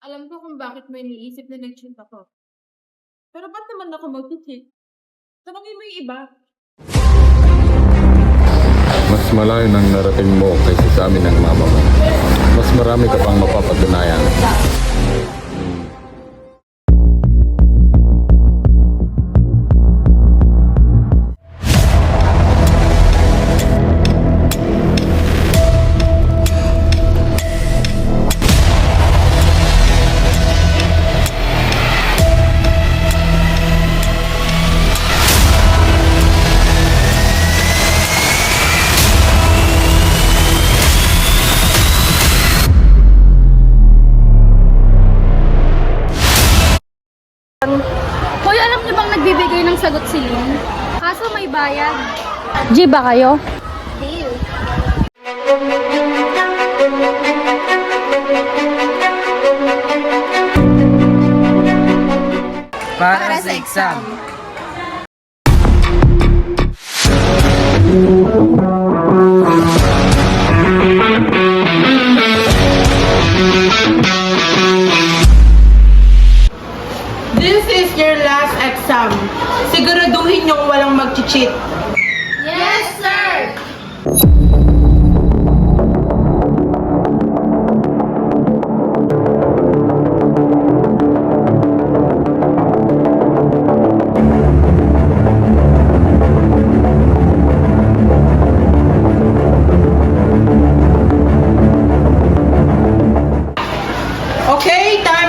Alam ko kung bakit mo iniisip na nag-cheat ako. Pero ba't naman ako mag-cheat? Tanongin mo yung iba. Mas malayo ng narating mo kaysa sa amin ng mama mo. Mas marami ka pang mapapatunayan. Hoy, alam niyo bang nagbibigay ng sagot si Lynn? Kaso may bayad. G ba kayo? Deal. Para sa exam. This is your last exam. Siguraduhin niyong walang mag-cheat. Yes, sir! Okay, time